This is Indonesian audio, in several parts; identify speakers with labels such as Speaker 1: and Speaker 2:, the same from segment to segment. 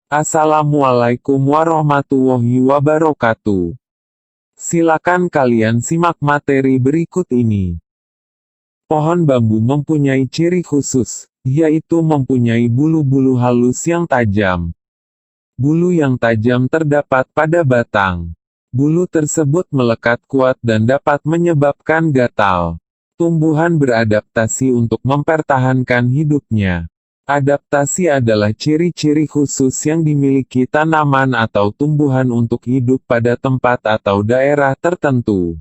Speaker 1: Assalamualaikum warahmatullahi wabarakatuh. Silakan kalian simak materi berikut ini. Pohon bambu mempunyai ciri khusus, yaitu mempunyai bulu-bulu halus yang tajam. Bulu yang tajam terdapat pada batang. Bulu tersebut melekat kuat dan dapat menyebabkan gatal. Tumbuhan beradaptasi untuk mempertahankan hidupnya. Adaptasi adalah ciri-ciri khusus yang dimiliki tanaman atau tumbuhan untuk hidup pada tempat atau daerah tertentu.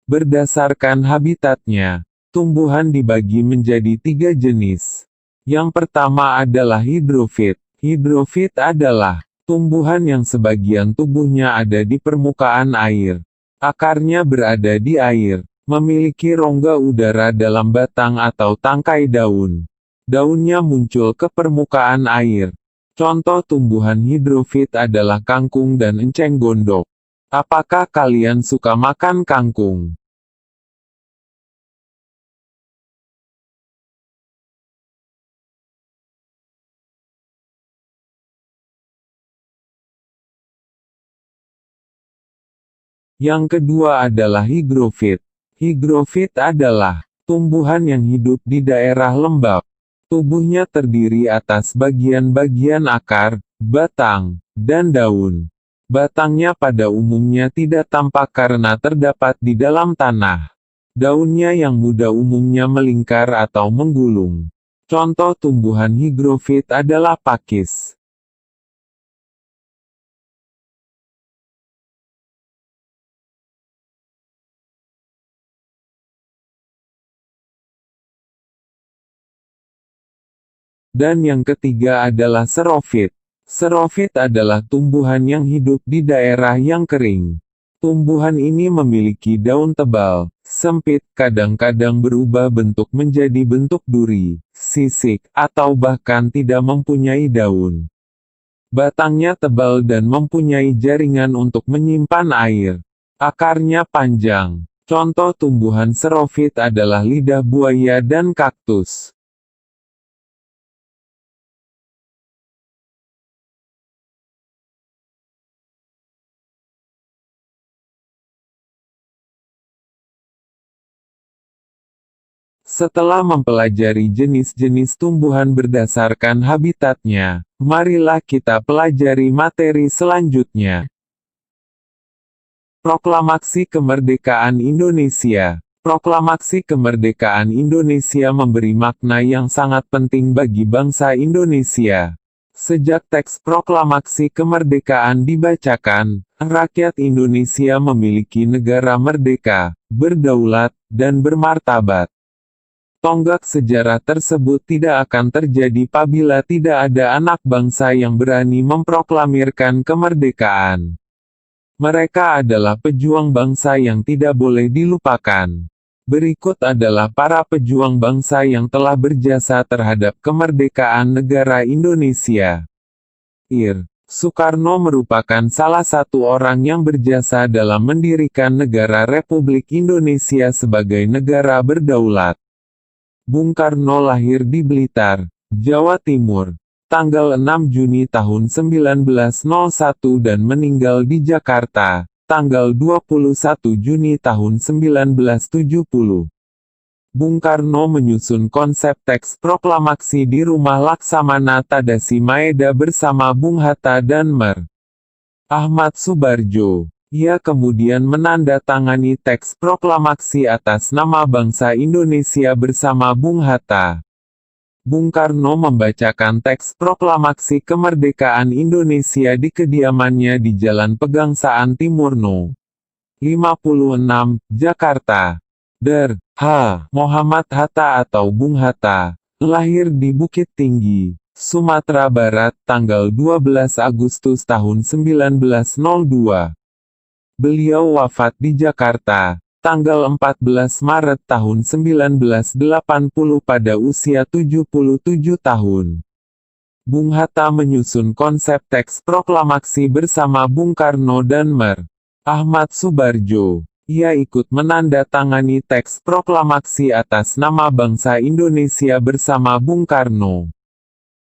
Speaker 1: Berdasarkan habitatnya, tumbuhan dibagi menjadi 3 jenis. Yang pertama adalah hidrofit. Hidrofit adalah tumbuhan yang sebagian tubuhnya ada di permukaan air. Akarnya berada di air, memiliki rongga udara dalam batang atau tangkai daun. Daunnya muncul ke permukaan air. Contoh tumbuhan hidrofit adalah kangkung dan enceng gondok. Apakah kalian suka makan kangkung? Yang kedua adalah higrofit. Higrofit adalah tumbuhan yang hidup di daerah lembab. Tubuhnya terdiri atas bagian-bagian akar, batang, dan daun. Batangnya pada umumnya tidak tampak karena terdapat di dalam tanah. Daunnya yang muda umumnya melingkar atau menggulung. Contoh tumbuhan higrofit adalah pakis. Dan yang ketiga adalah xerofit. Xerofit adalah tumbuhan yang hidup di daerah yang kering. Tumbuhan ini memiliki daun tebal, sempit, kadang-kadang berubah bentuk menjadi bentuk duri, sisik, atau bahkan tidak mempunyai daun. Batangnya tebal dan mempunyai jaringan untuk menyimpan air. Akarnya panjang. Contoh tumbuhan xerofit adalah lidah buaya dan kaktus. Setelah mempelajari jenis-jenis tumbuhan berdasarkan habitatnya, marilah kita pelajari materi selanjutnya. Proklamasi Kemerdekaan Indonesia. Proklamasi Kemerdekaan Indonesia memberi makna yang sangat penting bagi bangsa Indonesia. Sejak teks proklamasi kemerdekaan dibacakan, rakyat Indonesia memiliki negara merdeka, berdaulat, dan bermartabat. Tonggak sejarah tersebut tidak akan terjadi apabila tidak ada anak bangsa yang berani memproklamirkan kemerdekaan. Mereka adalah pejuang bangsa yang tidak boleh dilupakan. Berikut adalah para pejuang bangsa yang telah berjasa terhadap kemerdekaan negara Indonesia. Soekarno merupakan salah satu orang yang berjasa dalam mendirikan negara Republik Indonesia sebagai negara berdaulat. Bung Karno lahir di Blitar, Jawa Timur, tanggal 6 Juni tahun 1901 dan meninggal di Jakarta, tanggal 21 Juni tahun 1970. Bung Karno menyusun konsep teks proklamasi di rumah Laksamana Tadasi Maeda bersama Bung Hatta dan Mer. Ahmad Subarjo. Ia kemudian menandatangani teks proklamasi atas nama bangsa Indonesia bersama Bung Hatta. Bung Karno membacakan teks proklamasi kemerdekaan Indonesia di kediamannya di Jalan Pegangsaan Timur No. 56, Jakarta. H. Muhammad Hatta atau Bung Hatta, lahir di Bukit Tinggi, Sumatera Barat, tanggal 12 Agustus tahun 1902. Beliau wafat di Jakarta, tanggal 14 Maret tahun 1980 pada usia 77 tahun. Bung Hatta menyusun konsep teks proklamasi bersama Bung Karno dan Mer. Ahmad Subarjo. Ia ikut menandatangani teks proklamasi atas nama bangsa Indonesia bersama Bung Karno.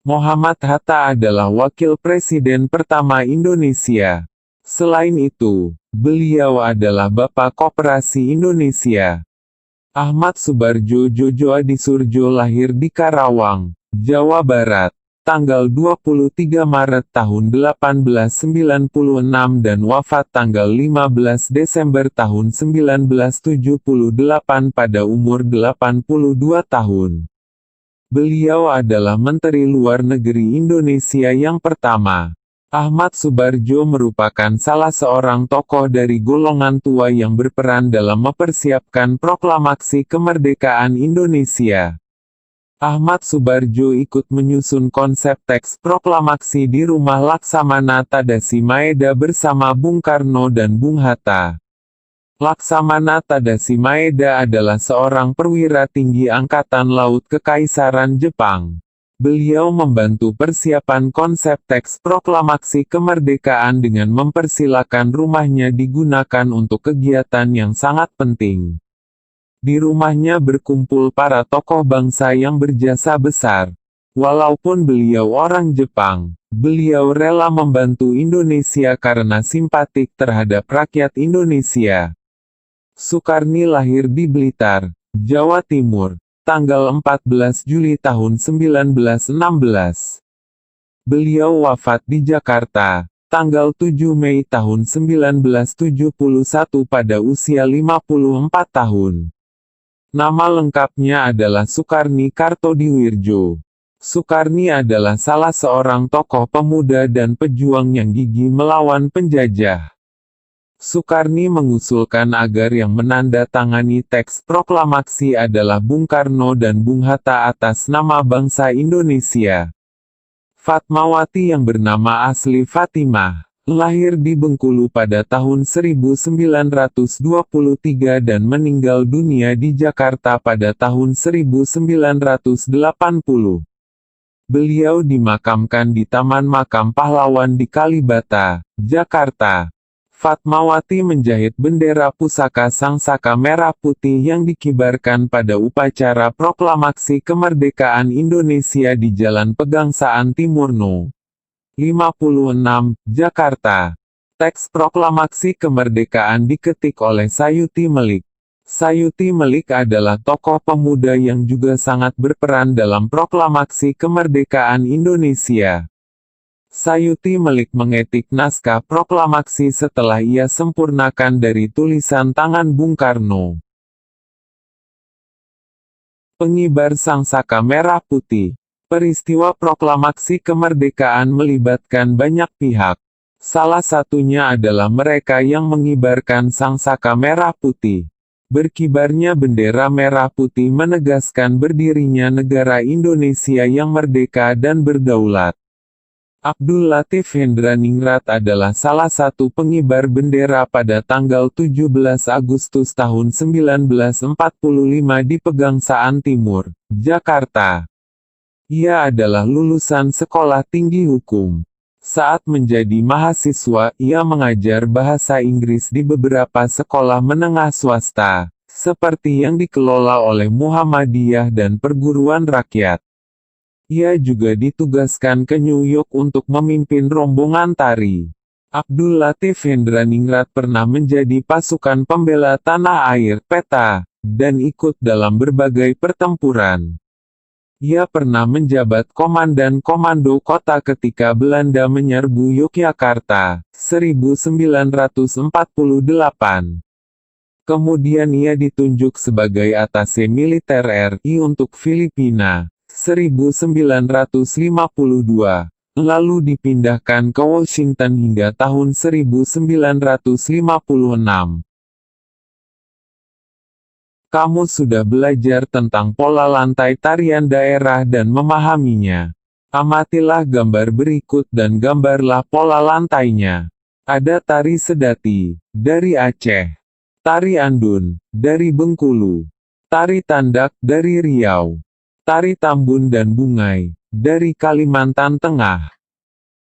Speaker 1: Muhammad Hatta adalah wakil presiden pertama Indonesia. Selain itu, beliau adalah Bapak Koperasi Indonesia. Ahmad Subarjo Jojo Adisurjo lahir di Karawang, Jawa Barat, tanggal 23 Maret tahun 1896 dan wafat tanggal 15 Desember tahun 1978 pada umur 82 tahun. Beliau adalah Menteri Luar Negeri Indonesia yang pertama. Ahmad Subarjo merupakan salah seorang tokoh dari golongan tua yang berperan dalam mempersiapkan proklamasi kemerdekaan Indonesia. Ahmad Subarjo ikut menyusun konsep teks proklamasi di rumah Laksamana Tadasi Maeda bersama Bung Karno dan Bung Hatta. Laksamana Tadasi Maeda adalah seorang perwira tinggi Angkatan Laut Kekaisaran Jepang. Beliau membantu persiapan konsep teks proklamasi kemerdekaan dengan mempersilakan rumahnya digunakan untuk kegiatan yang sangat penting. Di rumahnya berkumpul para tokoh bangsa yang berjasa besar. Walaupun beliau orang Jepang, beliau rela membantu Indonesia karena simpatik terhadap rakyat Indonesia. Sukarni lahir di Blitar, Jawa Timur, tanggal 14 Juli tahun 1916. Beliau wafat di Jakarta, tanggal 7 Mei tahun 1971 pada usia 54 tahun. Nama lengkapnya adalah Sukarni Kartodiwirjo. Sukarni adalah salah seorang tokoh pemuda dan pejuang yang gigih melawan penjajah. Sukarni mengusulkan agar yang menandatangani teks proklamasi adalah Bung Karno dan Bung Hatta atas nama bangsa Indonesia. Fatmawati yang bernama asli Fatimah, lahir di Bengkulu pada tahun 1923 dan meninggal dunia di Jakarta pada tahun 1980. Beliau dimakamkan di Taman Makam Pahlawan di Kalibata, Jakarta. Fatmawati menjahit bendera pusaka Sangsaka Merah Putih yang dikibarkan pada upacara proklamasi kemerdekaan Indonesia di Jalan Pegangsaan Timur No. 56, Jakarta. Teks proklamasi kemerdekaan diketik oleh Sayuti Melik. Sayuti Melik adalah tokoh pemuda yang juga sangat berperan dalam proklamasi kemerdekaan Indonesia. Sayuti Melik mengetik naskah proklamasi setelah ia sempurnakan dari tulisan tangan Bung Karno. Pengibar Sangsaka Merah Putih. Peristiwa proklamasi kemerdekaan melibatkan banyak pihak. Salah satunya adalah mereka yang mengibarkan Sangsaka Merah Putih. Berkibarnya bendera merah putih menegaskan berdirinya negara Indonesia yang merdeka dan berdaulat. Abdul Latif Hendraningrat adalah salah satu pengibar bendera pada tanggal 17 Agustus tahun 1945 di Pegangsaan Timur, Jakarta. Ia adalah lulusan Sekolah Tinggi Hukum. Saat menjadi mahasiswa, ia mengajar bahasa Inggris di beberapa sekolah menengah swasta, seperti yang dikelola oleh Muhammadiyah dan perguruan rakyat. Ia juga ditugaskan ke New York untuk memimpin rombongan tari. Abdul Latif Hendraningrat pernah menjadi pasukan pembela tanah air (PETA), dan ikut dalam berbagai pertempuran. Ia pernah menjabat komandan komando kota ketika Belanda menyerbu Yogyakarta, 1948. Kemudian ia ditunjuk sebagai atase militer RI untuk Filipina, 1952, lalu dipindahkan ke Washington hingga tahun 1956. Kamu sudah belajar tentang pola lantai tarian daerah dan memahaminya. Amatilah gambar berikut dan gambarlah pola lantainya. Ada tari sedati, dari Aceh. Tari andun, dari Bengkulu. Tari tandak, dari Riau. Tari tambun dan bungai, dari Kalimantan Tengah.